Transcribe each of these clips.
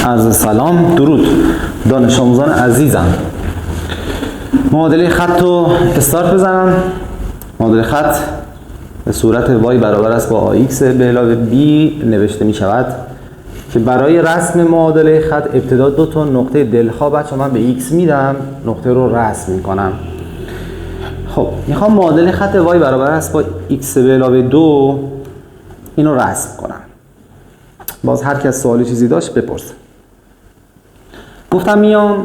عرض سلام، درود دانش آموزان عزیزم. معادله خط رو استارت بزنم. معادله خط به صورت y برابر است با ax به علاوه b نوشته می شود که برای رسم معادله خط ابتدا دو تا نقطه دلخواه بچه من به x میدم، نقطه رو رسم می کنم. خب میخوام معادله خط y برابر است با x به علاوه 2 اینو رسم کنم. باز هر کس سوالی چیزی داشت بپرسه. گفتم میام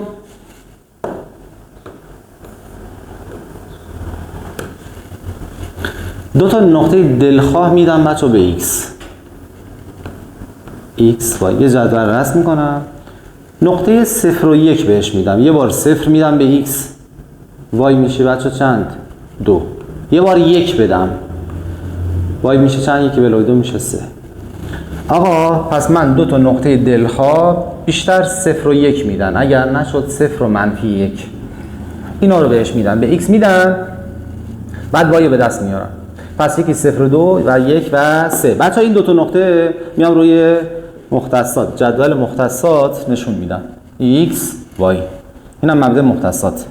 دو تا نقطه دلخواه میدم بچه به x y یه جدول رسم میکنم. نقطه 0 و 1 بهش میدم. یه بار 0 میدم به x y میشه بچه چند؟ 2. یه بار 1 بدم y میشه چند؟ 1 به علاوه 2 میشه 3. آقا پس من دو تا نقطه دلخواه بیشتر 0 و 1 میدن، اگر نشد 0 و منفی 1 اینا رو بهش میدم، به x میدم، بعد y به دست میارم. پس یکی 0 و 2 و 1 و 3. بچه این دو تا نقطه میام روی مختصات، جدول مختصات نشون میدم x y. اینم مبدا مختصات.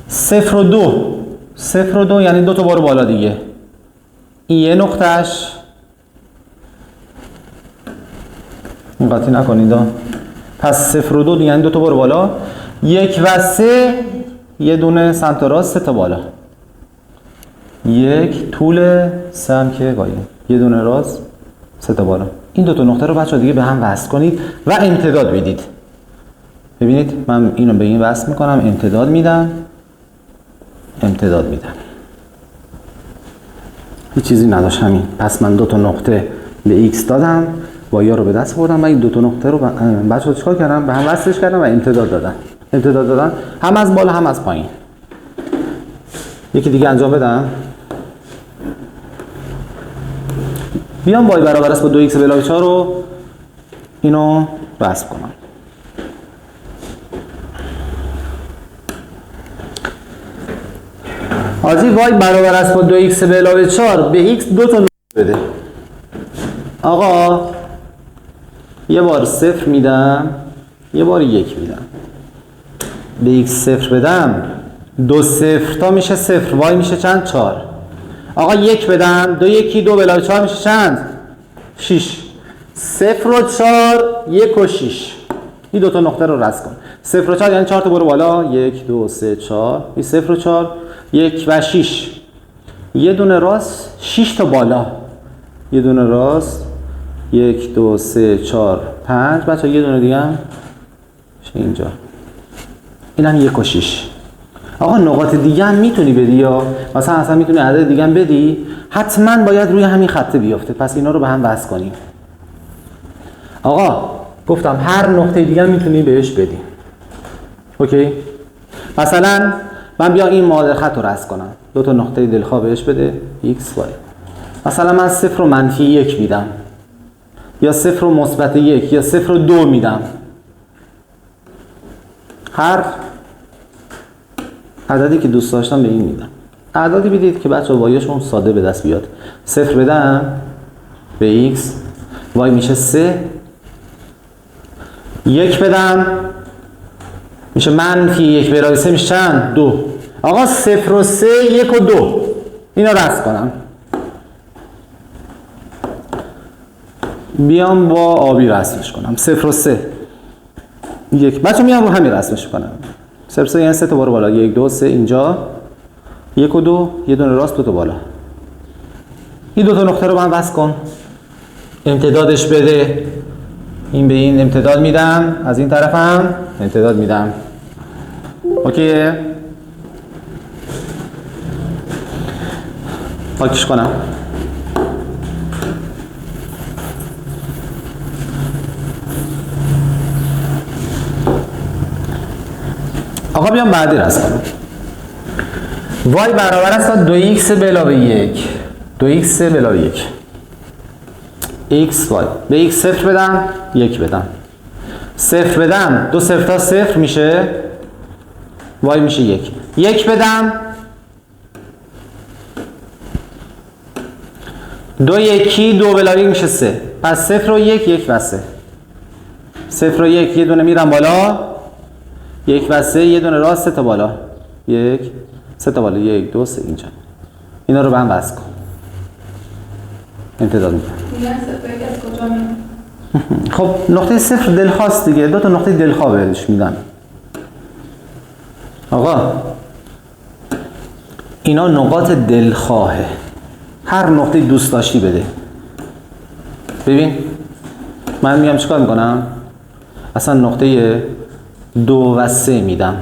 0 و 2 0 و 2 یعنی دو تا بار بالا دیگه. این یه نقطهش این قاطی نکنید. پس 0 و 2 یعنی دو تا بار بالا. 1 و 3 یه دونه سمت راست، 3 تا بالا. 1 طول 3 هم که بالا، یه دونه راست 3 تا بالا. این دو تا نقطه رو بچه‌ها دیگه به هم وصل کنید و امتداد بدید. ببینید من اینو به این وصل میکنم، امتداد میدم، امتداد میدم. هیچ چیزی نداشت همین. پس من دو تا نقطه به x دادم، y رو به دست بردم و این دو تا نقطه رو بچه‌ها چیکار کردم؟ به هم وصلش کردم و امتداد دادم. امتداد دادن هم از بالا هم از پایین. یکی دیگه انجام بدم. بیام y برابر است با 2x به علاوه 4 رو اینو رسم کنم. حاجی y برابر است با 2x به علاوه 4 به x دو تا نقطه بده. آقا یه بار 0 میدم، یه بار 1 میدم. به x 0 بدم 2 0 تا میشه 0، y میشه چند؟ 4. آقا 1 بدم 2 1 2 به علاوه 4 میشه چند؟ 6. 0 و 4 1 و 6. این دو تا نقطه رو رسم کن. 0 و 4 یعنی 4 تا برو بالا. 1 2 3 4. این 0 و 4 1 و 6. یه دونه راست 6 تا بالا. یه دونه راست 1 2 3 4 5. بچه‌ها یه دونه دیگه هم اینجا. اینم 1 و 6. آقا نقاط دیگه هم میتونی بدی، یا مثلا اصلا میتونی عدد دیگه هم بدی، حتما باید روی همین خط بیفته. پس اینا رو به هم وصل کنیم. آقا گفتم هر نقطه دیگه هم میتونی بهش بدی. اوکی؟ مثلا من بیا این معادله خط رو رسم کنم. دو تا نقطه دلخواه بهش بده x y. مثلا من 0 و منفی 1 میدم، یا 0 و مثبت 1، یا 0 و 2 میدم. هر عددی که دوست داشتم به این میدم. اعدادی بدید که بچه وایشون ساده به دست بیاد. 0 بدم به x y میشه 3. 1 بدم میشه منفی 1 به علاوه 3 میشه چند؟ 2. آقا 0 و 3 1 و 2 اینا رسم کنم. بیام با آبی رسمش کنم. 0 و 3 1. بچه میام رو همین رسمش کنم. 0 و 3 یعنی 3 تا بار بالا. 1 2 3 اینجا 1 و 2 یه دونه راست 2 تا بالا. این دو تا نقطه رو با هم وصل کن. امتدادش بده. این به این امتداد میدم، از این طرف هم امتداد میدم. اوکیه؟ پاکش کنم. آقا بیام بعدی رسم کنم. y برابر است با 2x به علاوه 1. 2x به علاوه 1 x y. به x 0 بدم 1 بدم. 0 بدم 2 0 تا 0 میشه y میشه 1. 1 بدم 2 1 2 به علاوه 1 میشه 3. پس 0 و 1 1 و 3. 0 و 1 یه دونه میرم بالا، 1 و 3 یه دونه راست، 3 تا بالا، 1 3 تا بالا، 1 2 3 اینجا. اینا رو به هم وصل کن. امتداد میکنم. خب نقطه 0 دلخواست دیگه، دو تا نقطه دلخواه بهش میدن. آقا اینا نقاط دلخواهه، هر نقطه دوست داشتی بده. ببین من میگم چیکار میکنم؟ اصلا نقطه 2 و 3 میدم.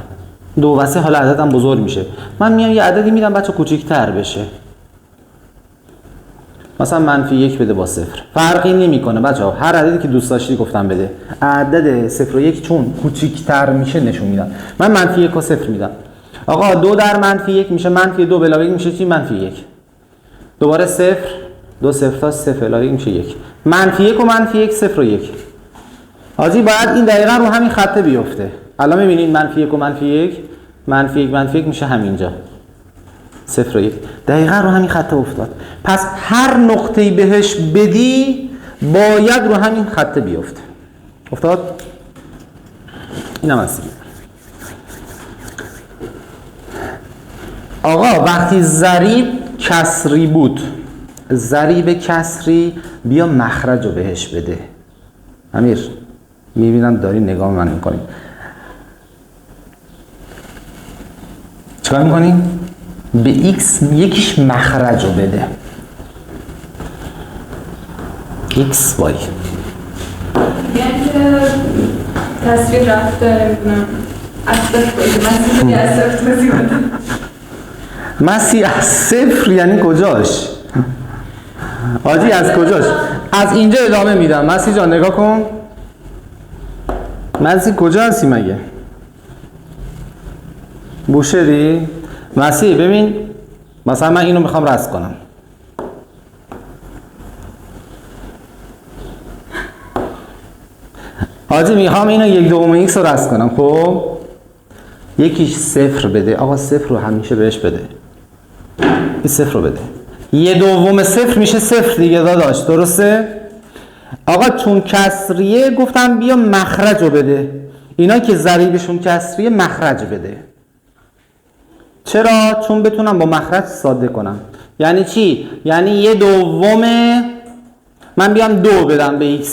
2 و 3 حالا عددم بزرگ میشه، من میام یه عددی میدم بچه کوچیک‌تر بشه، مثلا -1 بده با 0. فرقی نمیکنه بچه ها، هر عددی که دوست داشتی گفتم بده. عدد 0 و 1 چون کوچیک‌تر میشه نشون میدم. من -1 و 0 میدم. آقا 2 در -1 میشه -2 به علاوه 1 میشه چی؟ -1. دوباره 0 2 0 تا 0 علاوه 1 میشه 1. -1 و -1 0 و 1. حاجی باید این دقیقا رو همین خطه بیفته. الان میبینید -1 و -1 میشه همینجا 0 و 1. دقیقا رو همین خطه افتاد. پس هر نقطه‌ای بهش بدی باید رو همین خطه بیفته. افتاد؟ اینم هست. آقا وقتی ضریب کسری بود، ضریب کسری بیا مخرج رو بهش بده. امیر میبینم داری نگاه من میکنی، چیکار میکنی؟ به x یکیش مخرج رو بده. x y یعنی که تصویر رفته نمیدونم مسیح از 0 یعنی کجاش؟ حاجی از کجاش؟ از اینجا ادامه میدم. مسیح جان نگاه کن، مسیح کجا هستی مگه؟ بوشهری؟ مسیح ببین مثلا من اینو میخوام رسم کنم، حاجی میخوام اینو 1/2 x رو رسم کنم. خب یکیش 0 بده. آقا 0 رو همیشه بهش بده، این 0 رو بده. 1/2 0 میشه 0 دیگه داداش، درسته؟ آقا چون کسریه گفتم بیا مخرج رو بده. اینا که ضریبشون کسریه مخرج بده. چرا؟ چون بتونم با مخرج ساده کنم. یعنی چی؟ یعنی 1/2 من بیام 2 بدم به x،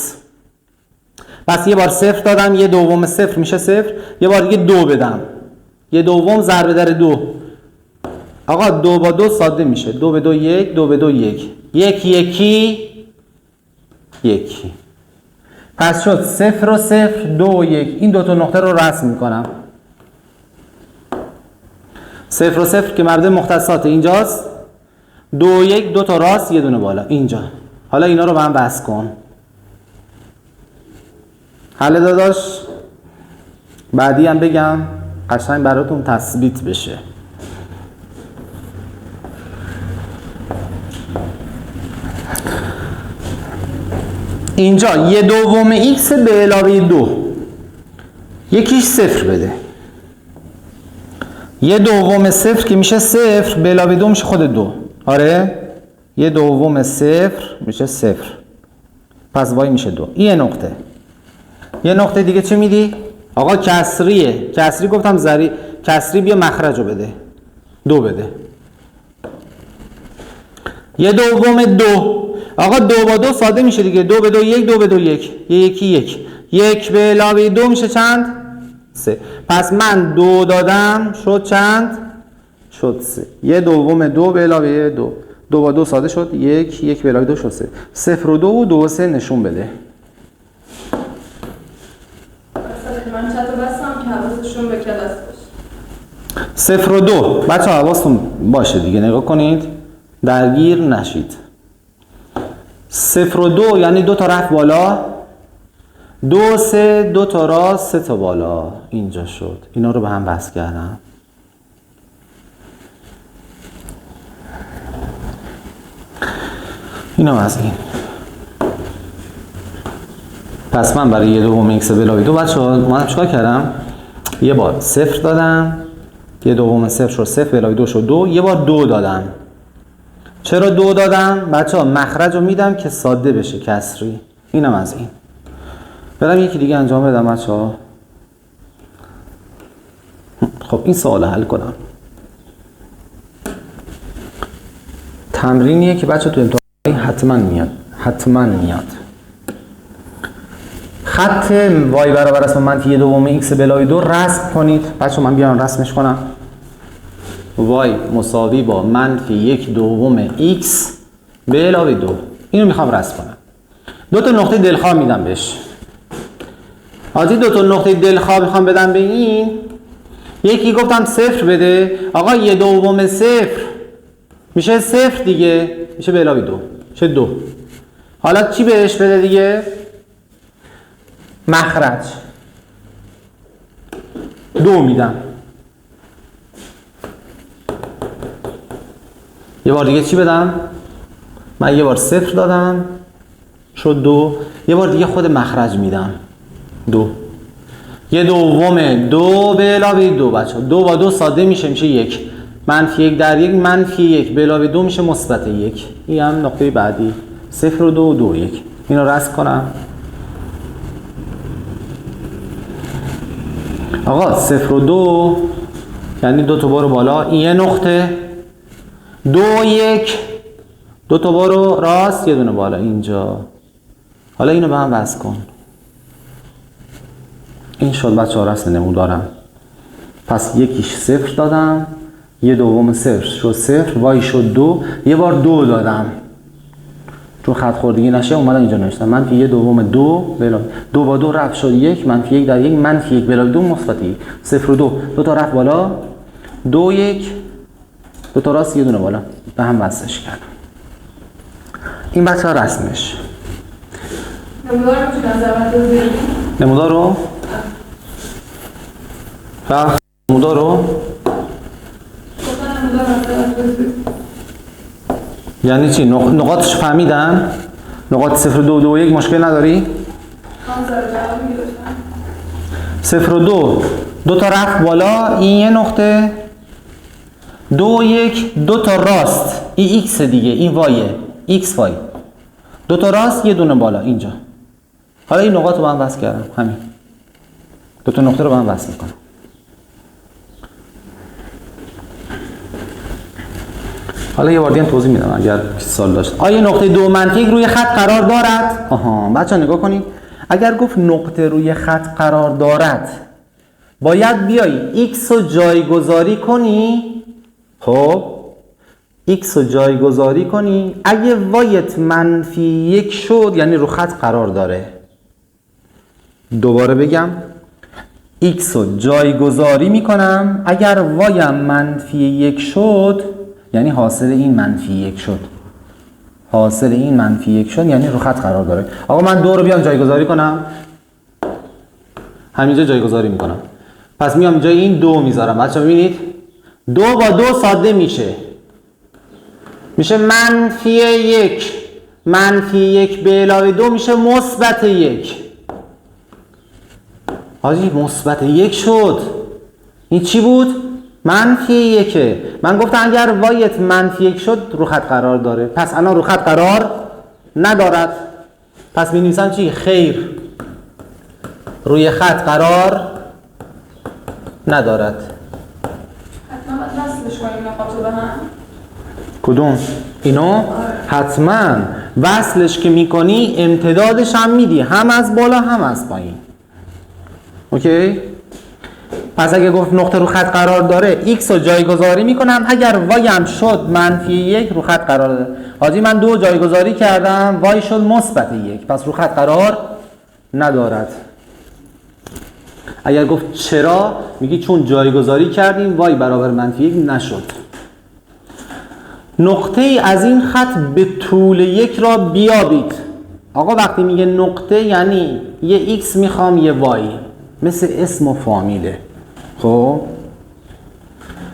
پس یه بار 0 دادم، 1/2 0 میشه 0، یه بار دیگه 2 بدم، 1/2 ضرب در 2. آقا 2 با 2 ساده میشه، 2 به 2 1، 2 به 2 1، 1 یکی. پس شد 0 و 0 2 و 1. این دو تا نقطه رو رسم میکنم. 0 و 0 که مرد مختصات اینجاست، 2 و 1 دو تا راست یه دونه بالا اینجا. حالا اینا رو به هم بس کن. حل داداش بعدی هم بگم قشنگ براتون تثبیت بشه. اینجا 1/2 x به علاوه 2 یکیش 0 بده. 1/2 0 که میشه 0 به علاوه 2 میشه خود 2. آره 1/2 0 میشه 0، پس وای میشه 2. این یه نقطه. یه نقطه دیگه چه میدی؟ آقا کسریه، کسری گفتم ضریب کسری بیا مخرج رو بده، 2 بده. 1/2 آقا 2 با 2 ساده میشه دیگه، 2 به 2 1، 2 به 2 1، یکی 1 به علاوه 2 میشه چند؟ 3. پس من 2 دادم شد چند؟ شد 3. 1/2 2 به علاوه 2، 2 با 2 ساده شد 1، 1 به علاوه 2 شد 3. 0 و 2 و 2 و 3 نشون بده. من چطور بستم که حواسشون به کلاس باشه. 0 و 2 بچه ها حواستون باشه دیگه، نگاه کنید درگیر نشید. 0 و 2 یعنی 2 تا رفت بالا، 2 و 3 2 تا راست 3 تا بالا اینجا شد. اینا رو به هم بس کردم. اینم از این. پس من برای 1/2 x به علاوه 2 بچه‌ها من چیکار کردم؟ یه بار 0 دادم، 1/2 0 شد 0 به علاوه 2 شد 2، یه بار 2 دادم. چرا 2 دادم؟ بچه‌ها مخرج رو میدم که ساده بشه کسری. اینم از این. برم یکی دیگه انجام بدم بچه‌ها. خب این سوال حل کنم. تمرینیه که بچه تو امتحان حتما میاد. خط وای برابر است با منفی 1 دوم ایکس به علاوه 2 رسم کنید. بچه من بیان رسمش کنم. وای مساوی با منفی 1 دوم ایکس به علاوه 2. اینو میخوام رسم کنم. دو تا نقطه دلخواه میدم بهش. آجی دو تا نقطه دلخواه میخوام بدم به این. یکی گفتم 0 بده. آقا 1 دوم 0 میشه 0 دیگه، میشه به علاوه 2 میشه 2. حالا چی بهش بده دیگه؟ مخرج 2 میدم. یه بار دیگه چی بدم؟ من یه بار 0 دادم شد 2. یه بار دیگه خود مخرج میدم 2. 1 دوم 2 به علاوه 2 بچه 2 با 2 ساده میشه 1. منفی 1 در 1 منفی 1 به علاوه 2 میشه مثبت 1. این هم نقطه بعدی 0 و 2 و 2 1. اینو رسم کنم. آقا 0 و 2 یعنی 2 تا برو بالا. این یه نقطه 2 1 2 تا برو راست یه دونه بالا اینجا. حالا اینو به هم وصل کن. این شد بچه ها رسم نمودارم. پس یکیش 0 دادم، 1 دوم 0 شد 0، وای شد 2. یه بار 2 دادم چون خط خوردگی نشه اومدم اینجا نوشتم منفی 1 دوم 2 به علاوه 2 با 2 رفت شد 1 منفی 1 در 1 منفی 1 به علاوه 2 مثبت 1. 0 و 2 تا رفت بالا 2 1 2 تا راست یه دونه بالا به هم وصلش کردم. این بچه ها رسمش. نمودار رو میتونی از اول بزنی؟ نمودار رو؟ نمودار رو؟ نمودار رو از اول بزنی. یعنی چی؟ نقاطش فهمیدن؟ نقاط 0 2 2 1 مشکل نداری؟ خانم زاره جواب میگی لطفا. 0 و 2 2 تا رفت بالا این یه نقطه 2 1 2 تا راست این ایکس دیگه این وایه ایکس وای 2 تا راست یه دونه بالا اینجا. حالا این نقاط رو با هم وصل کردم همین 2 تا نقطه رو با هم وصل میکنم. حالا یه بار دیگه توضیح میدم اگر سوال داشت. آیا نقطه 2 منطق روی خط قرار دارد؟ آها بچه‌ها نگاه کنید. اگر گفت نقطه روی خط قرار دارد باید بیای x رو جایگذاری کنی. خب x رو جایگذاری کنی. اگه وایت منفی 1 شد یعنی رو خط قرار داره. دوباره بگم x رو جایگذاری میکنم. اگر وایم منفی 1 شد یعنی حاصل این منفی 1 شد. حاصل این منفی 1 شد یعنی رو خط قرار داره. آقا من 2 رو بیام جایگذاری کنم. همینجا جایگذاری میکنم. پس میام جای این 2 میذارم. بچه‌ها ببینید 2 با 2 ساده میشه منفی 1 منفی 1 به علاوه 2 میشه مثبت 1. حاجی مثبت 1 شد. این چی بود؟ منفی 1. من گفتم اگر وایت منفی 1 شد رو خط قرار داره. پس الان رو خط قرار ندارد. پس می نویسم چی؟ خیر روی خط قرار ندارد. حتما باید وصلش کنیم نقاط رو به هم. کدوم؟ اینو؟ حتما وصلش که میکنی امتدادش هم میدی هم از بالا هم از پایین. اوکی؟ پس اگه گفت نقطه رو خط قرار داره x رو جایگذاری میکنم. اگر وای هم شد منفی 1 رو خط قرار داره. حاجی من 2 جایگذاری کردم وای شد مثبت 1 پس رو خط قرار ندارد. اگر گفت چرا میگی چون جایگذاری کردیم وای برابر منفی 1 نشد. نقطه ای از این خط به طول 1 را بیابید. آقا وقتی میگه نقطه یعنی یه x میخوام یه y مثل اسم و فامیله. خب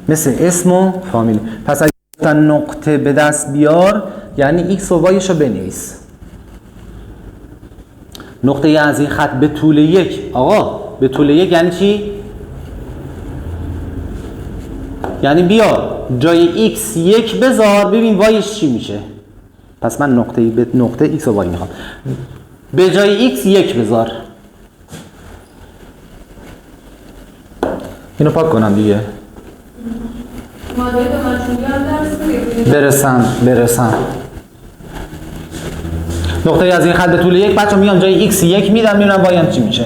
مثل اسم و فامیله. پس اگر نقطه به دست بیار یعنی x و y شو بنویس. نقطه ای از این خط به طول 1. آقا به طول 1 یعنی چی؟ یعنی بیا جای x 1 بذار ببین وایش چی میشه. پس من نقطه x و y میخوام. به جای x 1 بذار اینو پاک کنم دیگه. مادر دانشجویان درس برسم. نقطه از این خط به طول یک بچه میام جای x 1 میدم میبینم y هم چی میشه.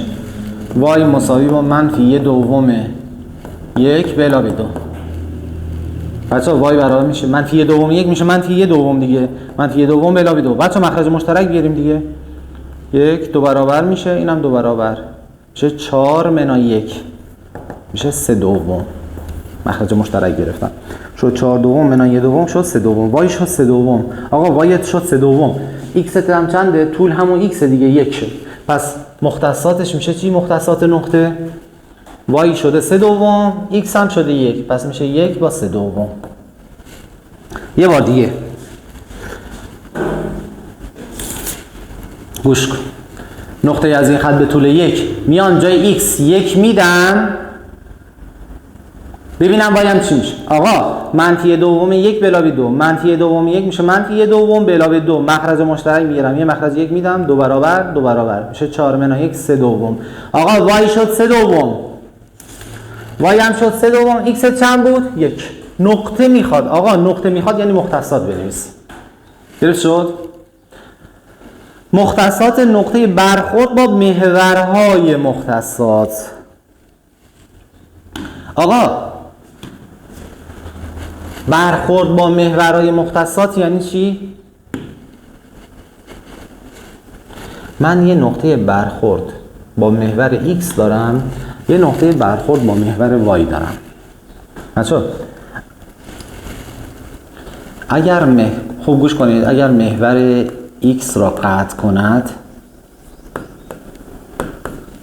y مساوی با منفی 1 دوم 1 به علاوه 2. بچه y برابر میشه منفی 1 دوم 1 میشه منفی 1 دوم دیگه. منفی 1 دوم به علاوه 2. بچه مخرج مشترک بیاریم دیگه. 1 2 برابر میشه، اینم 2 برابر میشه 4 منهای 1 میشه 3 دوم. مخرج مشترک گرفتم. شد 4 دوم منهای 1 دوم شد 3 دوم. y شد 3 دوم. آقا y شد 3 دوم. x هم چنده؟ طول همون x دیگه 1 شد. پس مختصاتش میشه چی؟ مختصات نقطه y شده 3 دوم، x هم شده 1. پس میشه 1 با 3 دوم. یه بار دیگه گوش کن. نقطه از این خط به طول 1 میان جای x 1 میدم ببینم y هم چی میشه. آقا منفی دوم 1 به علاوه 2 منفی دوم 1 میشه منفی دوم به علاوه 2. مخرج مشترک میگیرم، یه مخرج 1 میدم، 2 برابر میشه 4 منهای 1 3 دوم. آقا y شد 3 دوم، y هم شد 3 دوم. x چند بود؟ 1. نقطه میخواد. آقا نقطه میخواد یعنی مختصات بنویس. درست شد؟ مختصات نقطه برخورد با محورهای مختصات. آقا برخورد با محورهای مختصات یعنی چی؟ من یه نقطه برخورد با محور x دارم، یه نقطه برخورد با محور y دارم. بچه‌ها خوب گوش کنید، اگر محور x را قطع کند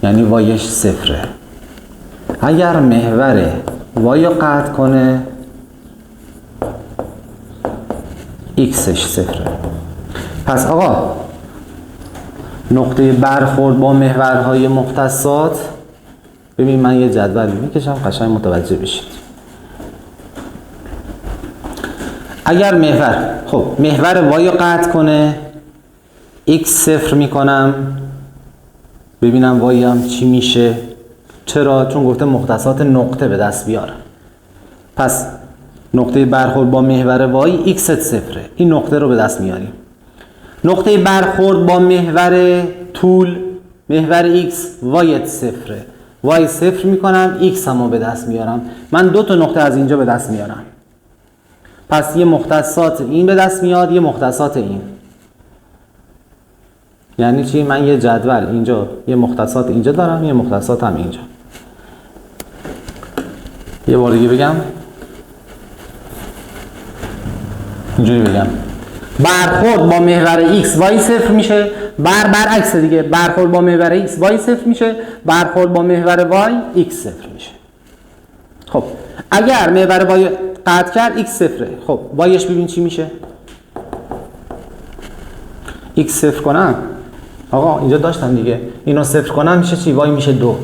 یعنی وایش صفره. اگر محور y را قطع کنه xش صفره. پس آقا نقطه برخورد با محورهای مختصات، ببین من یه جدول میکشم قشنگ متوجه بشید. اگر محور y رو قطع کنه x صفر میکنم ببینم y هم چی میشه. چرا؟ چون گفته مختصات نقطه به دست بیارم. پس نقطه برخورد با محور y x صفره، این نقطه رو به دست میاریم. نقطه برخورد با محور طول محور x y صفره، y صفر میکنم x هم رو به دست میارم. من دو تا نقطه از اینجا به دست میارم. پس یه مختصات این به دست میاد، یه مختصات این. یعنی چی؟ من یه جدول اینجا یه مختصات اینجا دارم، یه مختصات هم اینجا. یه بار دیگه بگم، اینجوری بگم برخورد با محور x y صفر میشه، برعکس دیگه، برخورد با محور x y صفر میشه، برخورد با محور y x صفر میشه. خب اگر محور y قطع کرد x صفره، خب yش ببین چی میشه. x صفر کنم، آقا اینجا داشتم دیگه، اینو صفر کنم میشه چی؟ y میشه 2.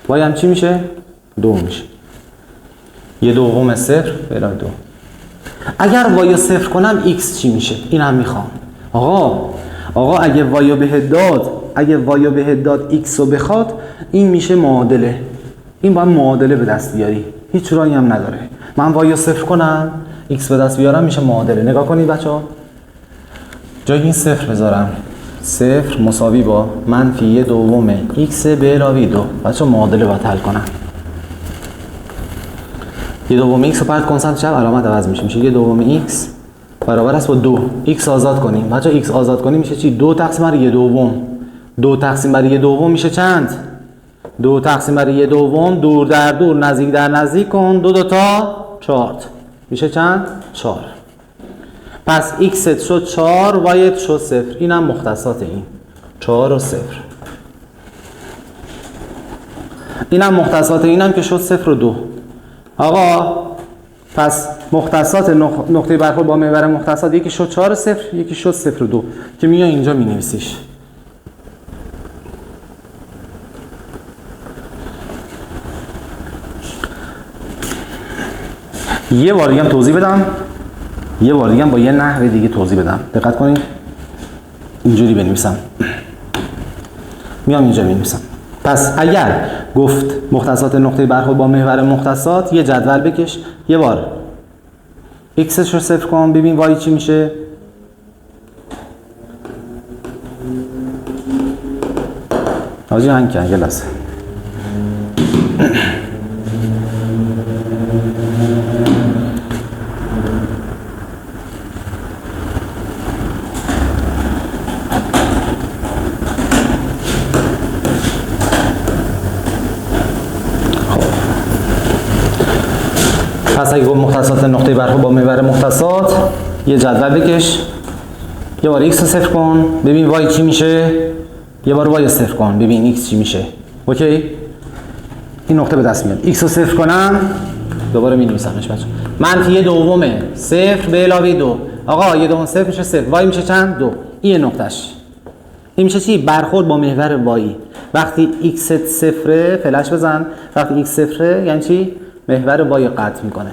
y هم چی میشه؟ 2 میشه. یه دوم صفر به 2. اگر y رو صفر کنم x چی میشه؟ این هم میخوام. آقا اگه y رو بهت داد x رو بخواد، این میشه معادله. این باید معادله به دست بیاری، هیچ راهی هم نداره. من y رو صفر کنم x به دست بیارم میشه معادله. نگاه کنید بچه‌ها، جای این صفر بذارم، صفر مساوی با منفی 1 دوم x به علاوه 2. بچه‌ها معادله باید حل کنم. 1 دوم x رو پرت کنم سمت چپ، علامت عوض میشه، میشه 1 دوم x برابر است با 2. x آزاد کنیم بچه‌ها، x آزاد کنیم میشه چی؟ 2 تقسیم بر 1 دوم. 2 تقسیم بر 1 دوم میشه چند؟ 2 تقسیم بر 1 دوم، دور در دور نزدیک در نزدیک کن، 2 تا 4 میشه چند؟ 4. پس x شد 4 y شد 0. اینم مختصات این 4 و 0. اینم مختصات اینم که شد 0 و 2. آقا پس مختصات نقطه برخورد با محور مختصات یکی شد 4 و 0، یکی شد 0 و 2 که میای اینجا مینویسیش. یه بار دیگه هم توضیح بدم، یه بار دیگه هم با یه نحوه دیگه توضیح بدم. دقت کنید، اینجوری بنویسم، میام اینجا مینویسم. پس اگر گفت مختصات نقطه برخورد با محور مختصات، یه جدول بکش، یه بار x رو صفر کن ببین y چی میشه. حاجی هنگ کن گلاسه. پس اگه گفت مختصات نقطه برخورد با محور مختصات، یه جدول بکش، یه بار x رو صفر کن ببین y چی میشه، یه بار y رو صفر کن ببین x چی میشه. اوکی؟ این نقطه به دست میاد. x رو صفر کنم، دوباره می نویسمش بچه. منفی یه دومه، صفر به علاوه دو. آقا یه دوم صفر میشه صفر، y میشه چند؟ دو. این نقطهش. این میشه چی؟ برخورد با محور y. وقتی x صفره، فلش بزن. وقتی x صفره یعنی چی؟ محور y قطع میکنه.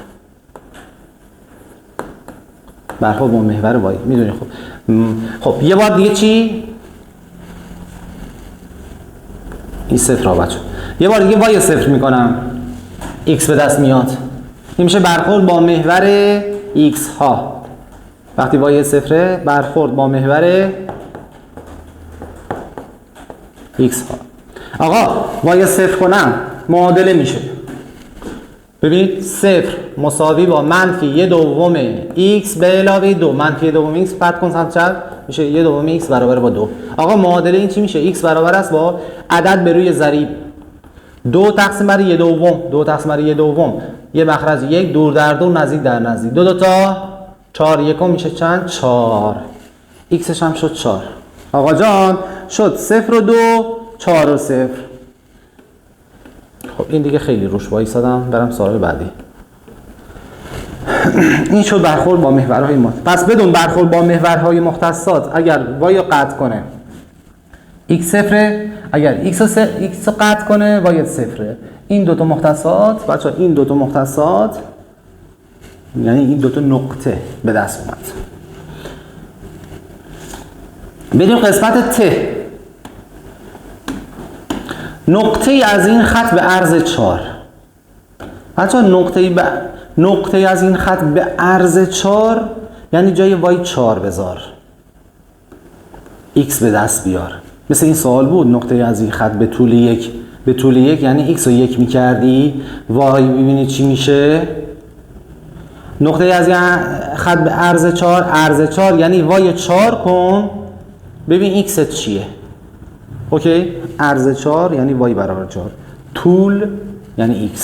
برخورد با محور y میدونی. خب یه بار دیگه چی؟ این صفر ها بچه. یه بار دیگه y صفر میکنم، x به دست میاد. این میشه برخورد با محور x ها. وقتی y صفره، برخورد با محور x ها. آقا y صفر کنم معادله میشه. ببینید صفر مساوی با منفی یه دوم x به علاوه دو. منفی یه دوم x پد کن سمت چپ میشه یه دوم x برابر با دو. آقا معادله این چی میشه؟ x برابر است با عدد به روی ضریب دو تقسیم بر یه دوم. دو تقسیم بر یه دوم یه مخرج یک، دور در دور، نزدیک در نزدیک. دو تا 4 یکم میشه چند؟ 4. x هم شد 4. آقا جان شد 0 و 2، 4 و 0. خب این دیگه خیلی روش وایسادم، برم سوال بعدی. این شد برخورد با محورهای مختصات. پس بدون برخورد با محورهای مختصات اگر y رو قطع کنه x صفره، اگر x رو قطع کنه y صفره. این دو تا مختصات بچه‌ها، این دو تا مختصات یعنی این دو تا نقطه به دست اومد. بدون قسمت ت، نقطه از این خط به عرض 4. بچه‌ها نقطه از این خط به عرض 4 یعنی جای y 4 بذار، x به دست بیار. مثل این سوال بود، نقطه از این خط به طول 1 به طول 1 یعنی x رو 1 میکردی، y ببینید چی میشه. نقطه از این خط به عرض 4، عرض 4 یعنی y 4 کن ببین x چیه. اوکی؟ عرض 4 یعنی y برابر 4، طول یعنی x.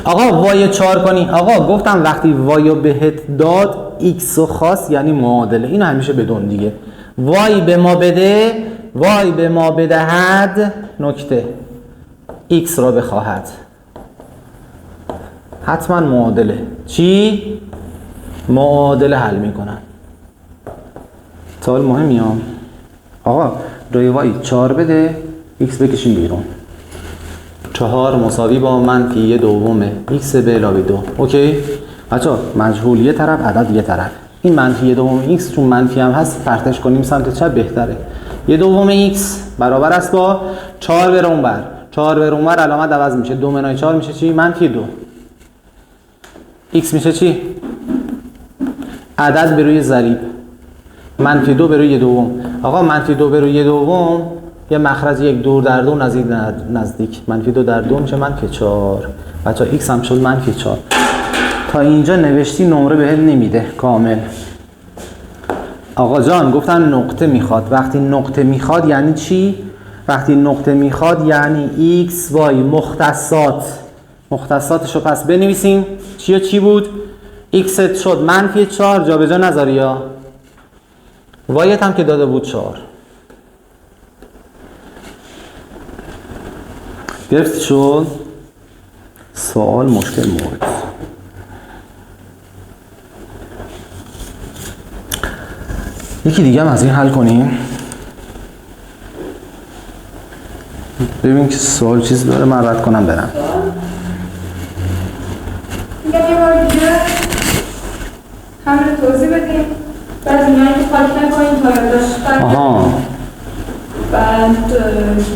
آقا y 4 کنی، آقا گفتم وقتی y رو بهت داد x رو خواست یعنی معادله. اینو همیشه بدون دیگه. y به ما بده، y به ما بدهد نکته، x را بخواهد. حتما معادله. چی؟ معادله حل میکنن. سوال مهمی ها. آقا روی y 4 بده، x بکشیم بیرون. 4 مساوی با منفی یه دومه x به علاوه 2. اوکی؟ بچه‌ها مجهول یه طرف، عدد یه طرف. این منفی یه دوم x چون منفی هم هست پرتش کنیم سمت چپ بهتره. یه دوم x برابر است با 4 بر اونور. 4 بر اونور علامت عوض میشه. 2 منهای 4 میشه چی؟ منفی 2. x میشه چی؟ عدد به روی ضریب. منفی 2 به روی دوم. آقا منفی 2 به روی دوم یه مخرج یک، دور در دور، نزدیک نزدیک. منفی 2 در 2 میشه منفی 4. بچه‌ها x هم شد منفی 4. تا اینجا نوشتی نمره بهت نمیده کامل. آقا جان گفتن نقطه میخواد. وقتی نقطه میخواد یعنی چی؟ وقتی نقطه میخواد یعنی x y مختصاتشو پس بنویسیم. چی و چی بود؟ x شد منفی 4، جا به جا نذاری یا y هم که داده بود 4. گرفت شد. سوال مشکل بود. یکی دیگه هم از این حل کنیم. ببین که سوال چیز داره من رد کنم برم. میگم یه بار دیگه همین توضیح بدیم. بعد اینایی که پاک نکنیم تا یادداشت. آها بعد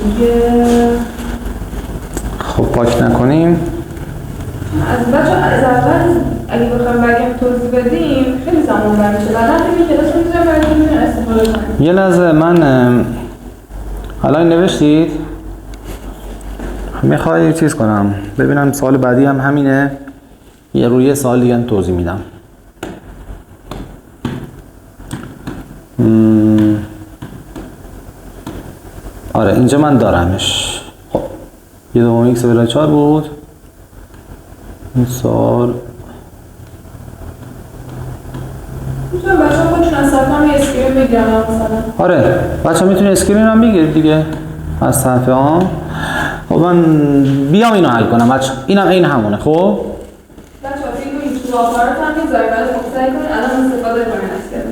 دیگه خب پاک نکنیم. از بچه از اول اگه بخوایم بگیم توضیح بدیم خیلی زمان برمیشه. بعدا خیلی کلاس رو میذارم برای استفاده کنیم. یه لحظه من حالا این نوشتید؟ میخوای چیز کنم ببینم سوال بعدی هم همینه، یه روی سوال دیگه هم توضیح میدم. آره اینجا من دارمش. خب یه دوم x بلا 4 بود. این سوال میتونم بچه ها خودشون از صفحه هم یه اسکرین بگیرم مثلا. آره بچه ها میتونی اسکرین هم بگیرید دیگه از صفحه ها. خب من بیام اینو حل کنم بچه، اینم این همونه. خب بچه ها فیلم این تو آفارات هم میذاریم بعد سعی کنید الان استفاده کنید از کلاس.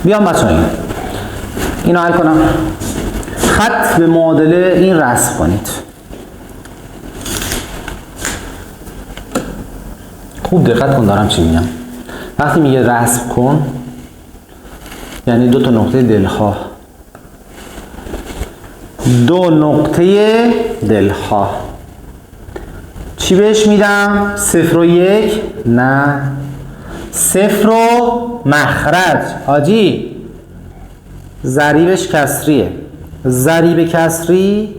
بیام بچه ها اینو حل کنم. خط به معادله این رسم کنید. خوب دقت کن دارم چی میگم. وقتی میگه رسم کن یعنی دو تا نقطه دلخواه. دو نقطه دلخواه چی بهش میدم؟ 0 و 1 نه 0 و مخرج. حاجی ضریبش کسریه، ضریب کسری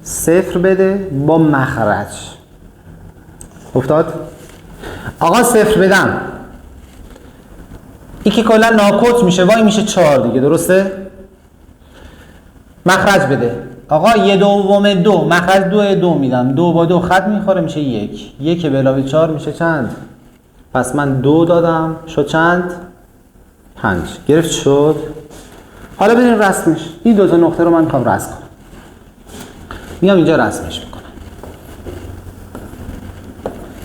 0 بده با مخرج. افتاد؟ آقا 0 بدم این که کلا ناکوت میشه، وای میشه 4 دیگه، درسته؟ مخرج بده آقا 1/2 مخرج 2 میدم، 2 با 2 خط میخوره میشه 1. 1 به علاوه 4 میشه چند؟ پس من 2 دادم شد چند؟ 5. گرفت شد؟ حالا بریم رسمش. این دو تا نقطه رو من میخوام رسم کنم. میام اینجا رسمش میکنم.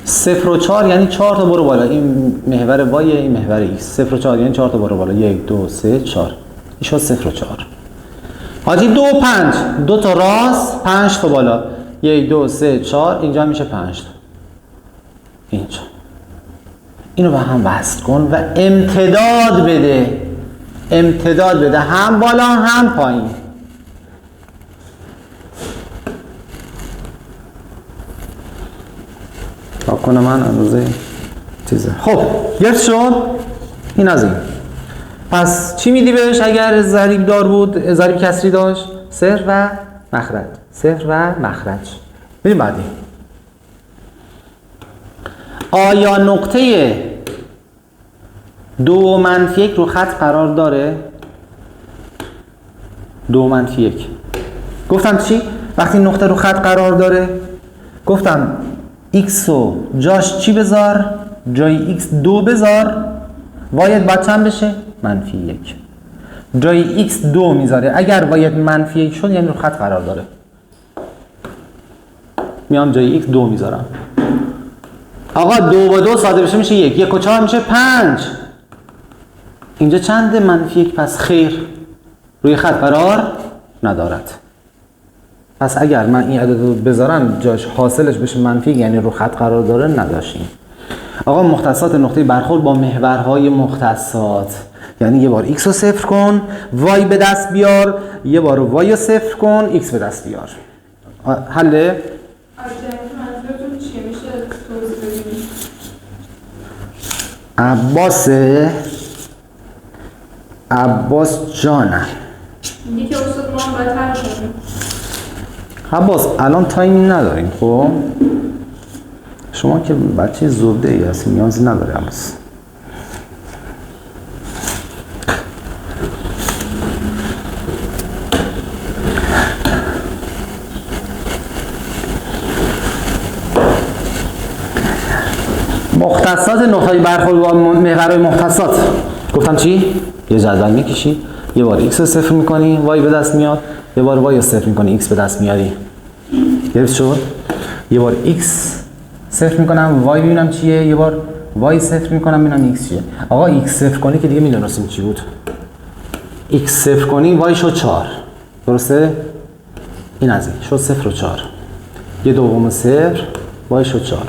0 و 4 یعنی 4 تا برو بالا. این محور وای، این محور x. 0 و 4 یعنی 4 تا برو بالا. 1 2 3 4. این شد 0 و 4. حاجی 2 و 5 2 تا راست 5 تا بالا. 1 2 3 4 اینجا میشه 5 تا. اینجا. اینو به هم وصل کن و امتداد بده. امتداد بده هم بالا هم پایین. تا کنه من اندازه چیزه. خب گرفت شد؟ این از این. پس چی میدی بهش اگر ضریب دار بود، ضریب کسری داشت؟ 0 و مخرج. 0 و مخرج. بریم بعدی. آیا نقطه 2 و -1 رو خط قرار داره؟ 2 و -1. گفتم چی؟ وقتی نقطه رو خط قرار داره گفتم x رو جاش چی بذار؟ جای x 2 بذار. وایت باید چند بشه؟ -1. جای x 2 میذاره. اگر وایت -1 شد یعنی رو خط قرار داره. میام جای x 2 میذارم. آقا 2 با 2 ساده بشه میشه 1. 1 و 4 میشه 5. اینجا چنده؟ -1. پس خیر روی خط قرار ندارد. پس اگر من این عدد رو بذارم جاش حاصلش بشه منفی یعنی رو خط قرار داره نداشتیم. آقا مختصات نقطه برخورد با محورهای مختصات یعنی یه بار x رو صفر کن y به دست بیار، یه بار y رو صفر کن x به دست بیار. حله؟ منظورتون چیه؟ میشه توضیح بدید؟ عباس جانم میگه که استاد ما هم باید حل کنیم. عباس الان تایمی نداریم. خب شما که بچه زبده ای هستی نیازی نداره عباس. مختصات نقطه‌ای برخورد با محورهای مختصات گفتم چی؟ یه جدول میکشی، یه بار x رو صفر میکنی y به دست میاد، یه بار y رو صفر میکنی x به دست میاری. گرفت شد؟ یه بار x صفر میکنم y ببینم چیه، یه بار y صفر میکنم ببینم x چیه. آقا x صفر کنی که دیگه میدونستیم چی بود. x صفر کنی y شد 4. درسته؟ این از این شد 0 و 4. یه دوم 0 y شد 4.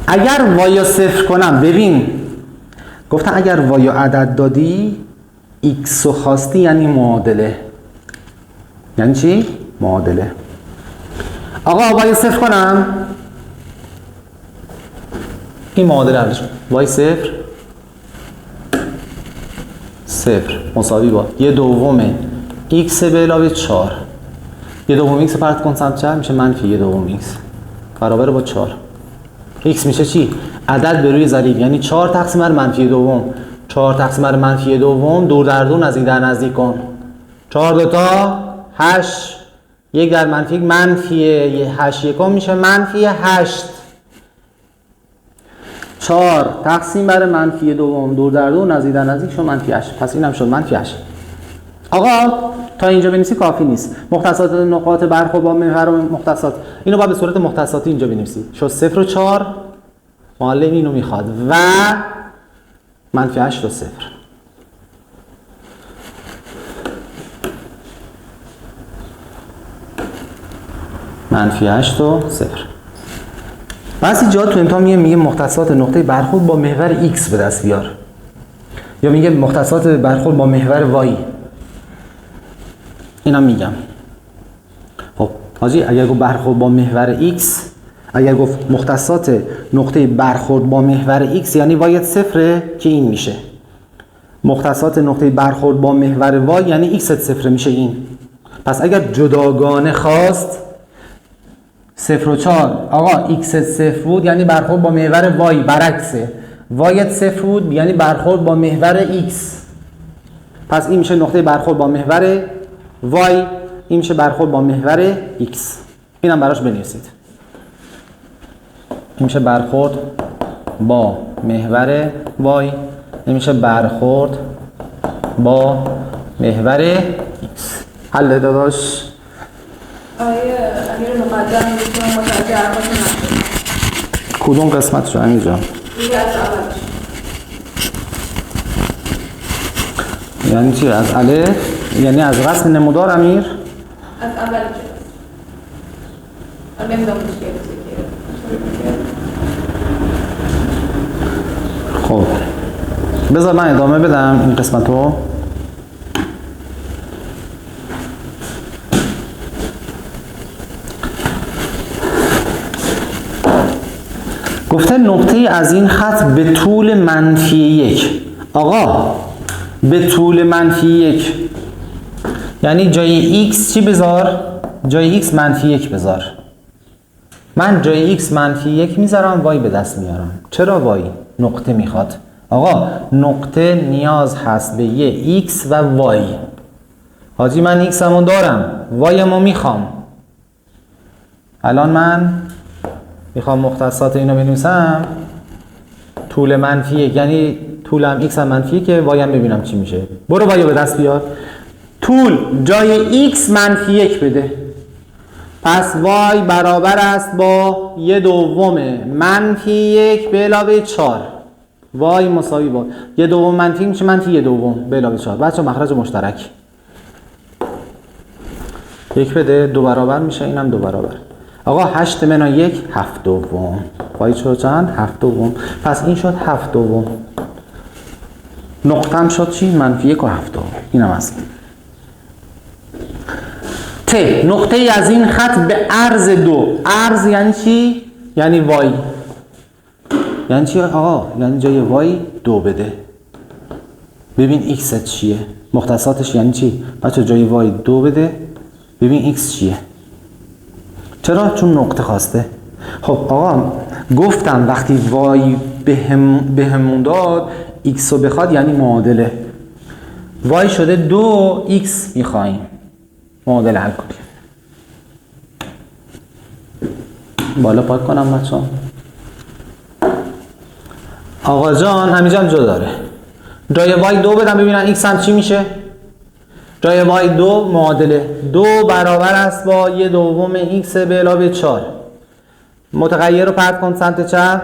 اگر وای رو صفر کنم، ببین گفتن اگر وای رو عدد دادی ایکس رو خواستی یعنی معادله. یعنی چی؟ معادله. آقا وای صفر کنم، این معادله حلش کن. وای صفر صفر مساوی با 1/2 ایکس به علاوه 4. 1/2 ایکس پرت کن سمت چپ میشه منفی 1/2 ایکس برابر با 4. ایکس میشه چی؟ عدد به روی ضریب، یعنی 4 تقسیم بر منفی 2. 4 تقسیم بر منفی 2 دور در دور نزدیک در نزدیک کن. 4 دوتا 8 1 در منفی منفی 8 یکم میشه منفی 8. 4 تقسیم بر منفی 2 دور در دور نزدیک در نزدیک شد منفی 8. پس اینم شد منفی 8. آقا تا اینجا بنویسی کافی نیست. مختصات نقاط برخورد با محور و مختصات اینو باید به صورت مختصاتی اینجا بنویسی. شد 0 و 4 معلم اینو میخواد و منفی 8 و 0. منفی 8 و 0. بعضی جا تو امتحان میگه مختصات نقطه برخورد با محور x به دست بیار، یا میگه مختصات برخورد با محور y. اینا میگم. خب حاجی اگر گفت برخورد با محور x، اگر گفت مختصات نقطه برخورد با محور x یعنی y صفره که این میشه. مختصات نقطه برخورد با محور y یعنی x صفره میشه این. پس اگر جداگانه خواست 0 و 4 آقا x صفر بود یعنی برخورد با محور y، برعکسه y صفر بود یعنی برخورد با محور x. پس این میشه نقطه برخورد با محور y، این میشه برخورد با محور x. اینم براش بنویسید. این میشه برخورد با محور y، این میشه برخورد با محور x. حل داداش. آیه امیر مقدم میتونم متوجه حرفاتون نشد. کدوم قسمت شو امیر جان؟ دیگه از اولش. یعنی چی؟ از الف؟ یعنی از رسم نمودار امیر؟ از اول کلاس. من نمیدونم مشکل چیه. خب بذار من ادامه بدم این قسمت رو. گفته نقطه از این خط به طول منفی 1. آقا به طول منفی 1 یعنی جای x چی بذار؟ جای x منفی 1 بذار. من جای x منفی 1 میذارم y به دست میارم. چرا y؟ نقطه میخواد. آقا نقطه نیاز هست به یه x و y. حاجی من x همون دارم، y همون میخوام. الان من میخوام مختصات اینو بنویسم. طول منفی 1 یعنی طولم x هم منفی که y هم ببینم چی میشه. برو y رو به دست بیار. طول جای x منفی 1 بده. پس y برابر است با 1/2 منفی 1 به علاوه 4. y مساوی با 1/2 منفی میشه منفی 1/2 به علاوه 4. بچه مخرج مشترک 1 بده، 2 برابر میشه، اینم 2 برابر. آقا 8 منو 1 7/2. y شد چند؟ 7/2. پس این شد 7/2. نقطم شد چی؟ منفی 1 و 7/2. اینم هست. ت نقطه ای از این خط به عرض 2. عرض یعنی چی؟ یعنی y. یعنی چی آقا؟ یعنی جای y 2 بده. ببین x چیه؟ مختصاتش یعنی چی؟ بچه جای y 2 بده. ببین x چیه؟ چرا؟ چون نقطه خواسته. خب آقا گفتم وقتی y بهمون داد x رو بخواد یعنی معادله. y شده 2x میخواییم معادله حل کنیم. بالا پاک کنم بچه ها. آقا جان همینجا هم جا داره. جای y 2 بدم ببینن x هم چی میشه. جای y 2 معادله 2 برابر است با 1/2 x به علاوه 4. متغیر رو پرت کن سمت چپ،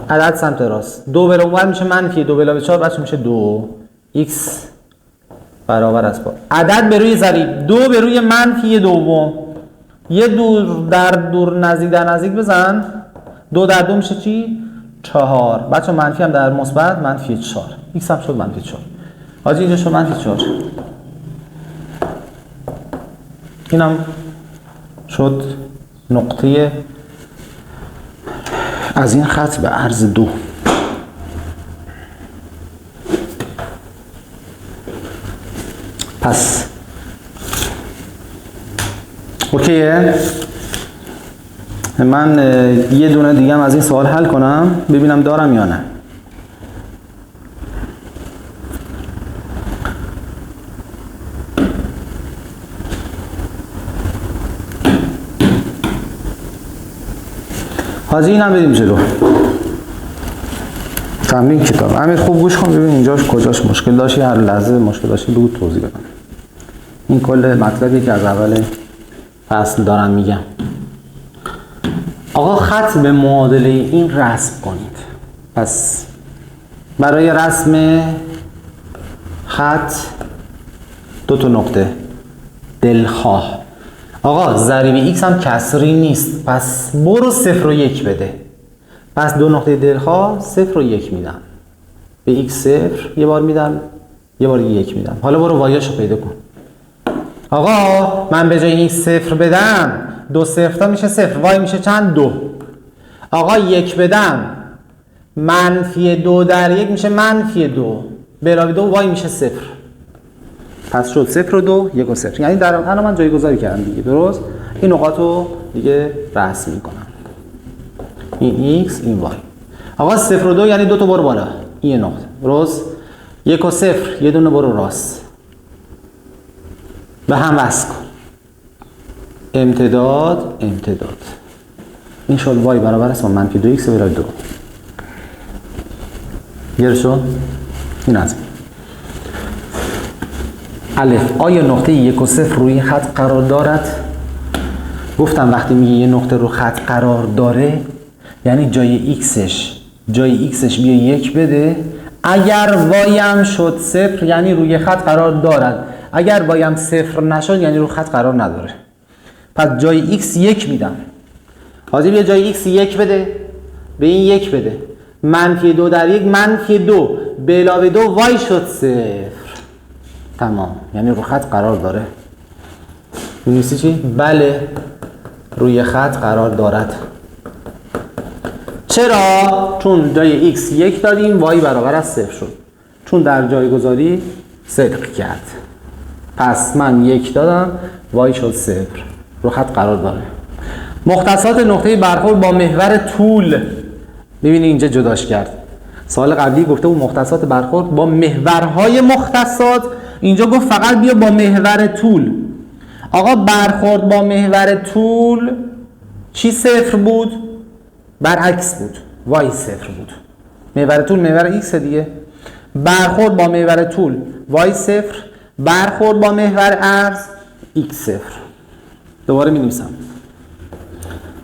عدد سمت راست. 2 به اول میشه منفی 2 به علاوه 4 بچه میشه 2. x برابر است با عدد به روی ضریب 2 به روی منفی 2. یه دور در دور نزدیک در نزدیک بزن. 2 در 2 میشه چی؟ 4. بچه منفی هم در مثبت منفی 4. x هم شد منفی 4. حاجی اینجا شد منفی 4. اینم شد نقطه از این خط به عرض 2. پس اوکیه. من یه دونه دیگه هم از این سوال حل کنم ببینم دارم یا نه. حاجی اینم بریم جلو. تمرین کتاب. امیر خوب گوش کن ببین اینجاش کجاش مشکل داشتی، هر لحظه مشکل داشتی بگو توضیح بدم. این کل مطلبی که از اول فصل دارم میگم. آقا خط به معادله این رسم کنید. پس برای رسم خط 2 تا نقطه دلخواه. آقا ضریب x هم کسری نیست، پس برو 0 و 1 بده. پس 2 نقطه دلخواه 0 و 1 میدم. به x 0 یه بار میدم، یه بار 1 میدم. حالا برو وایاشو پیدا کن. آقا من به جای این 0 بدم 2 0 تا میشه 0. وای میشه چند؟ 2. آقا 1 بدم منفی 2 در 1 میشه منفی 2. به علاوه 2 وای میشه 0. پس شد 0 و 2 1 و 0. یعنی در الان من جایگذاری کردم دیگه. درست؟ این نقاط رو دیگه رسم میکنم. این x این y. آقا 0 و 2 یعنی 2 تا برو بالا. این نقطه. درست؟ 1 و 0 یه دونه برو راست. به هم وصل کن. امتداد امتداد. این شد y برابر است با منفی 2x به علاوه 2. گرفت شد؟ این از این. الف آیا نقطه 1 و 0 روی خط قرار دارد؟ گفتم وقتی میگه یه نقطه رو خط قرار داره یعنی جای xش بیا 1 بده. اگر y هم شد 0 یعنی روی خط قرار دارد. اگر y هم 0 نشد یعنی روی خط قرار نداره. پس جای x 1 میدم. حاضر بیا جای x 1 بده. به این 1 بده. منفی 2 در 1 منفی 2 به علاوه 2 y شد 0. تمام. یعنی روی خط قرار داره. می‌نویسی چی؟ بله روی خط قرار دارد. چرا؟ چون جای x 1 دادیم y برابر از 0 شد. چون در جایگذاری صدق کرد. پس من 1 دادم y شد 0. روی خط قرار داره. مختصات نقطه برخورد با محور طول. ببینید اینجا جداش کرد. سال قبلی گفته بود مختصات برخورد با محورهای مختصات. اینجا گفت فقط بیا با محور طول. آقا برخورد با محور طول چی 0 بود؟ برعکس بود. y 0 بود. محور طول محور x دیگه. برخورد با محور طول y 0. برخورد با محور عرض x 0. دوباره می نویسم.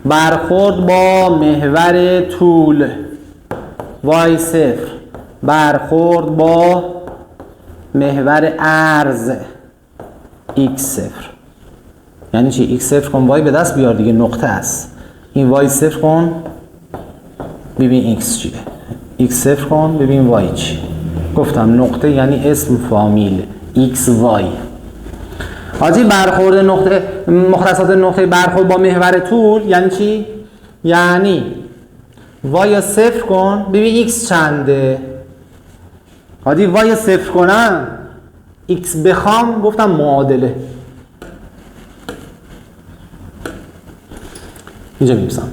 برخورد با محور طول y 0. برخورد با محور عرض x 0. یعنی چی؟ x 0 کن y به دست بیار دیگه، نقطه است. این y 0 کن ببین x چیه. x 0 کن ببین y چی. گفتم نقطه یعنی اسم فامیل x y. حاجی برخورد نقطه مختصات نقطه برخورد با محور طول یعنی چی؟ یعنی y 0 کن ببین x چنده. حاجی y 0 کنم x بخوام گفتم معادله. اینجا می‌نویسم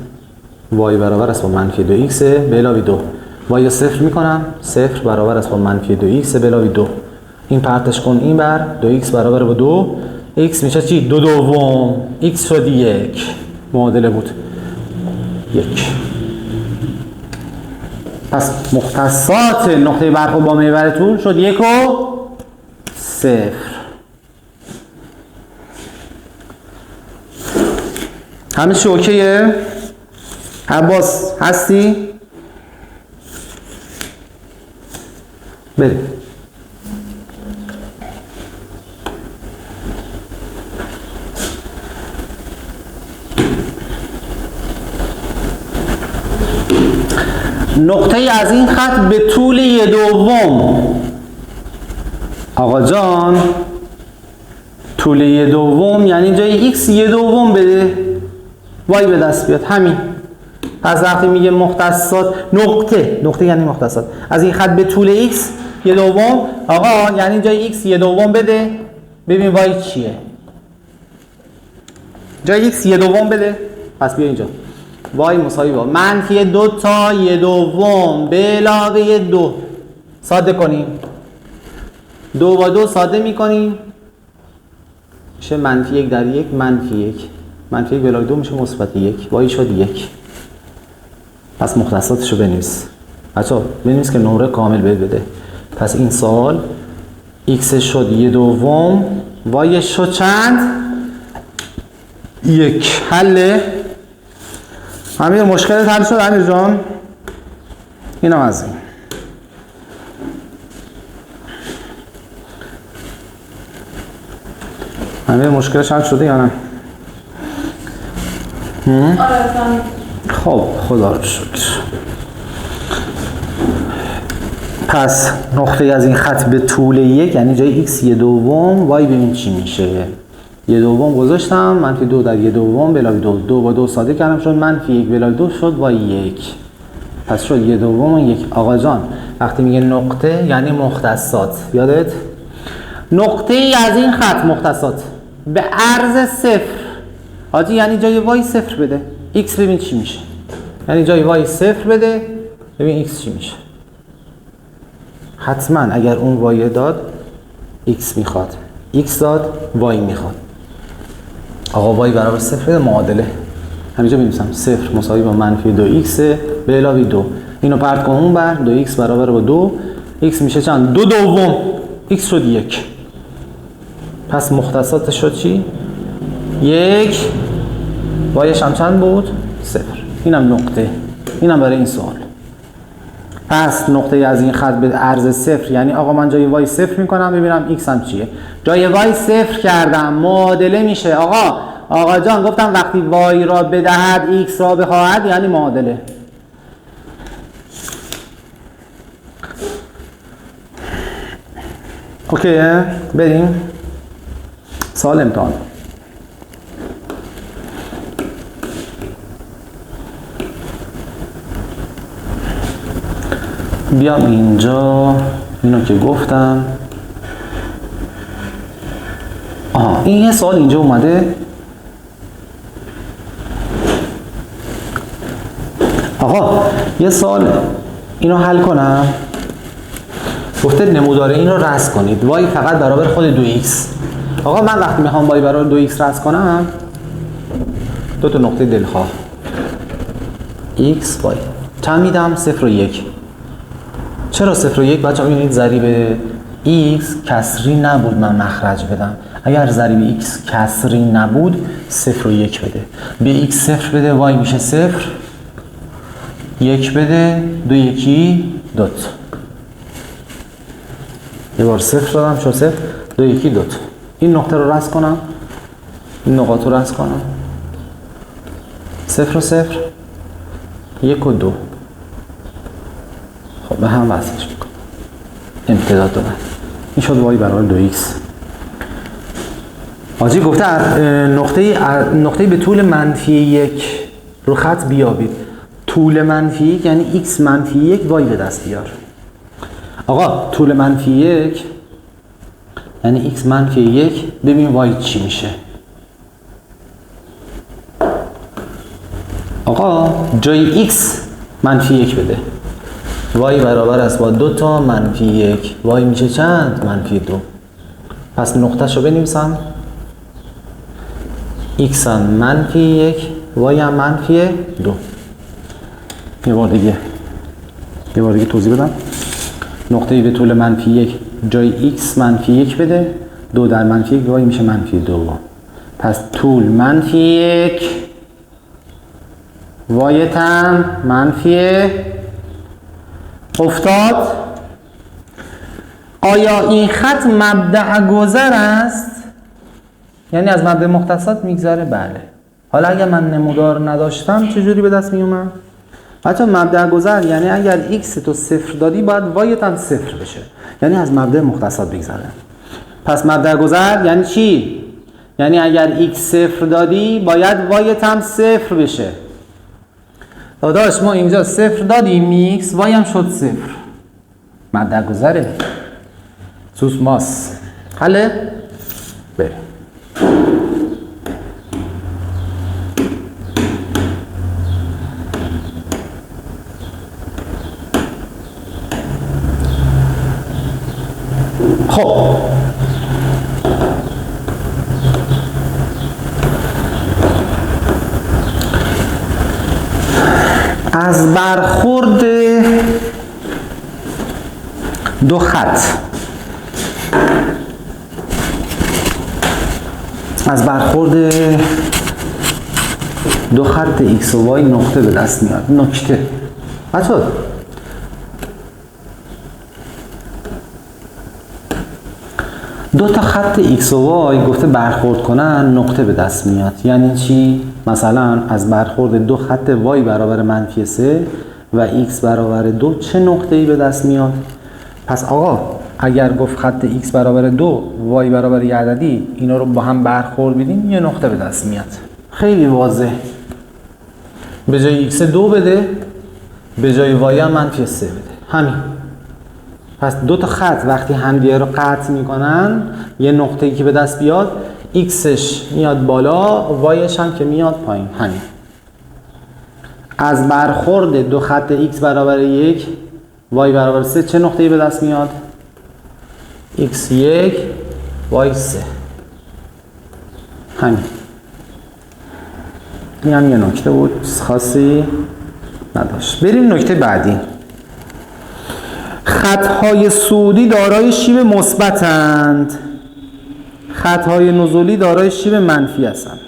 y برابر است با منفی 2x به علاوه 2. y 0 میکنم 0 برابر است با منفی 2x به علاوه 2. این پرتش کن این بر 2x برابر با 2. x میشه چی؟ 2 دوم. x شد 1. معادله بود 1. پس مختصات نقطه برخورد با محور طول شد 1 و 0. همه چی اوکیه؟ عباس هستی؟ بریم. نقطه از این خط به طول 1/2. آقا جان طول 1/2 یعنی جای x 1/2 بده y به دست بیاد. همین. پس وقتی میگه مختصات نقطه یعنی مختصات از این خط به طول x 1/2 آقا یعنی جای x 1/2 بده. ببین y چیه؟ جای x 1/2 بده. پس بیا اینجا y مساوی با -2 تا 1/2 به علاوه 2. ساده کنیم. 2 با 2 ساده میکنیم میشه -1 در 1 -1. -1 به علاوه 2 میشه -1. y شد 1. پس مختصاتشو بنویس. بچه‌ها بنویس که نمره کامل بده. پس این سوال x شد 1/2 y شد چند؟ 1. حله؟ امیر مشکلت حل شد امیر جان؟ اینم از این. امیر مشکلش حل شده یا نه؟ خب خدا رو شکر. پس نقطه از این خط به طول 1 یعنی جای x 1/2 y ببین چی میشه. 1/2 گذاشتم -2 در 1/2 به علاوه 2. 2 با 2 ساده کردم شد -1 به علاوه 2 شد y 1. پس شد 1/2 1. آقا جان وقتی میگه نقطه یعنی مختصات یادت؟ نقطه از این خط مختصات به عرض 0 حاجی یعنی جای y 0 بده. x ببین چی میشه. یعنی جای y 0 بده ببین x چی میشه. حتما اگر اون y داد x میخواد. x داد y میخواد. آقا y برابر 0 بده معادله. همینجا بنویسم 0 مساوی با -2x به علاوه 2. اینو پرت کن اون بر 2x برابر با 2. x میشه چند؟ 2/2. x شد 1. پس مختصات شد چی؟ 1. yش هم چند بود؟ 0. اینم نقطه. اینم برای این سوال. پس نقطه از این خط به عرض 0 یعنی آقا من جای y 0 میکنم ببینم x هم چیه. جای y 0 کردم معادله میشه. آقا جان گفتم وقتی y را بدهد x را بخواهد یعنی معادله. اوکیه؟ بریم سوال امتحان. بیام اینجا اینو که گفتم. این یه سوال اینجا اومده. آقا یه سوال اینو حل کنم. گفته نمودار این رو رسم کنید y فقط برابر خود 2x. آقا من وقتی میخوام y برابر 2x رسم کنم دو تا نقطه دلخواه x y چند میدم؟ 0 و 1. چرا 0 و 1 بچه‌ها؟ ببینید ضریب x کسری نبود من مخرج بدم. اگر ضریب x کسری نبود 0 و 1 بده. به x 0 بده y میشه 0. 1 بده 2 1 دوت. یه بار 0 دادم شد 0 2 1 دوت. این نقطه رو رسم کنم. این نقاط رو رسم کنم. 0 و 0 1 و 2. خب به هم وصلش میکنم. امتداد دادم. این شد y برابر 2x. حاجی گفته نقطه به طول -1 رو خط بیابید. طول -1 یعنی x -1 y به دست بیار. آقا طول -1 یعنی x -1 ببین y چی میشه. آقا جای x -1 بده. y برابر است با 2 تا -1. y میشه چند؟ -2. پس نقطه‌شو بنویسم. x هم -1 y هم -2. یه بار دیگه توضیح بدم. نقطه‌ای به طول -1 جای x -1 بده. 2 در -1 y میشه -2. پس طول -1 y هم افتاد. آیا این خط مبدأ گذر است؟ یعنی از مبدأ مختصات میگذره؟ بله. حالا اگر من نمودار نداشتم چجوری به دست می اومد؟ بچه مبدأ گذر یعنی اگر x تو صفر دادی باید y هم صفر بشه، یعنی از مبدأ مختصات بگذره. پس مبدأ گذر یعنی چی؟ یعنی اگر x صفر دادی باید y هم صفر بشه. داداش ما اینجا صفر دادیم x، y هم شد صفر. مبدأ گذره. سوس ماس. حله؟ بریم. خب از برخورد دو خط، از برخورد دو خط x و y نقطه به دست میاد. نکته بچه دو تا خط x و y گفته برخورد کنن نقطه به دست میاد. یعنی چی؟ مثلا از برخورد دو خط y برابر منفی 3 و x برابر 2 چه نقطه‌ای به دست میاد؟ پس آقا اگر گفت خط x برابر 2 y برابر یه عددی اینا رو با هم برخورد بدیم یه نقطه به دست میاد. خیلی واضح. به جای x 2 بده، به جای y هم منفی 3 بده. همین. پس دو تا خط وقتی همدیگه رو قطع میکنن یه نقطه‌ای که به دست بیاد xش میاد بالا، yش هم که میاد پایین. همین. از برخورد دو خط x برابر 1 y برابر 3 چه نقطه‌ای به دست میاد؟ x1 y3. همین. این هم یه نکته بود خاصی نداشت. بریم نکته بعدی. خطهای صعودی دارای شیب مثبتند، خطهای نزولی دارای شیب منفی هستند.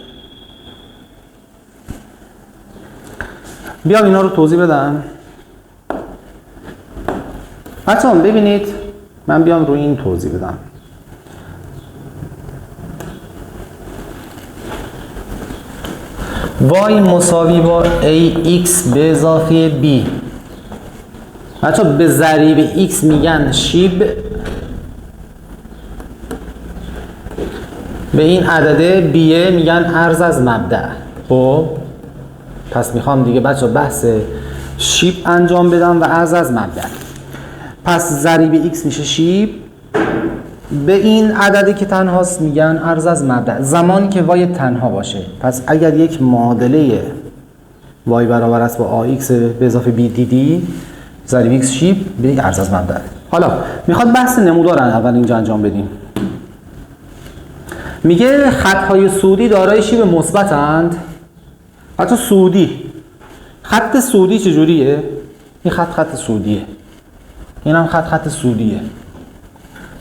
بیام اینا رو توضیح بدم. بچه‌ها ببینید من بیام روی این توضیح بدم. y مساوی با ax به اضافه b. بچه به ضریب x میگن شیب، به این عدده بیه میگن عرض از مبدأ. خب پس میخوام دیگه بچه بحث شیب انجام بدم و عرض از مبدأ. پس ضریب x میشه شیب، به این عددی که تنهاست میگن عرض از مبدأ زمانی که y تنها باشه. پس اگر یک معادله y برابر است با ax به اضافه b دیدی ضریب x شیب به عرض از مبدأ. حالا میخواد بحث نمودار اول اینجا انجام بدیم. میگه خطهای صعودی دارای شیب مثبتند. حتی صعودی، خط صعودی چجوریه؟ این خط صعودیه، این هم خط صعودیه.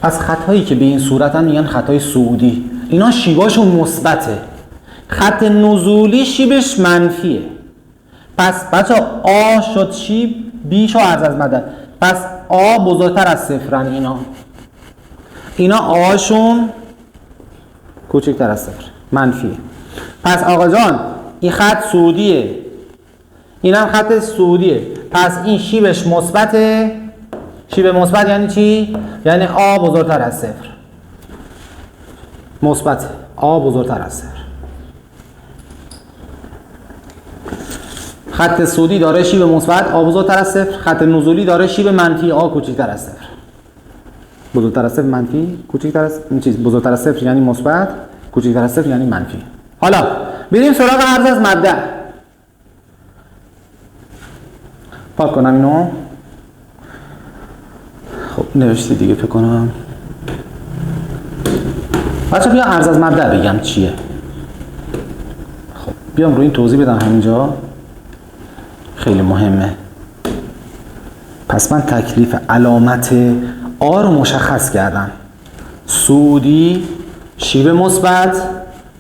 پس خطهایی که به این صورتن میگن خطهای صعودی. اینا شیباشون مثبته. خط نزولی شیبش منفیه. پس بچه آ شد شیب، بی شو عرض از مبدأ. پس آ بزرگتر از صفرن. اینا آشون کوچکتر از صفر، منفیه. پس آقا جان این خط صعودیه، این هم خط صعودیه. پس این شیبش مثبته. شیب مثبت یعنی چی؟ یعنی آ بزرگتر از صفر. مثبت آ بزرگتر از صفر. خط صعودی داره شیب مثبت آ بزرگتر از صفر، خط نزولی داره شیب منفی آ کوچکتر از صفر. بزرگتر از صفر منفی، کوچکتر از این چیز، بزرگتر از صفر یعنی مثبت، کوچکتر از صفر یعنی منفی. حالا بریم سراغ عرض از مبدأ. پاک کنم اینو. خب نوشتی دیگه فکر کنم. بچه بیا عرض از مبدأ بگم چیه. خب بیام روی این توضیح بدم همینجا، خیلی مهمه. پس من تکلیف علامت آ رو مشخص کردم. صعودی شیب مثبت،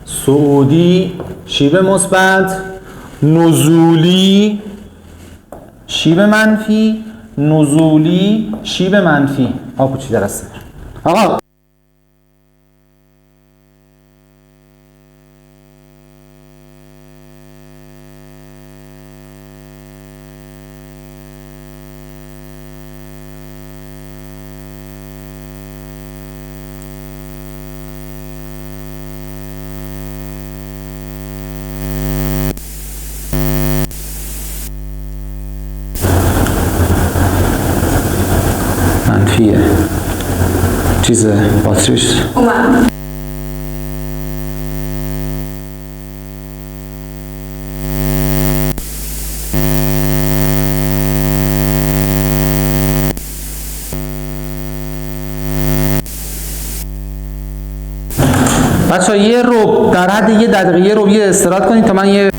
صعودی شیب مثبت، نزولی شیب منفی، نزولی شیب منفی. آ کوچیک‌تر از صفر. آقا چیزه باتریش اومد. بچه ها یه رو در حد یه دقیقه یه رو استراحت کنید تا من یه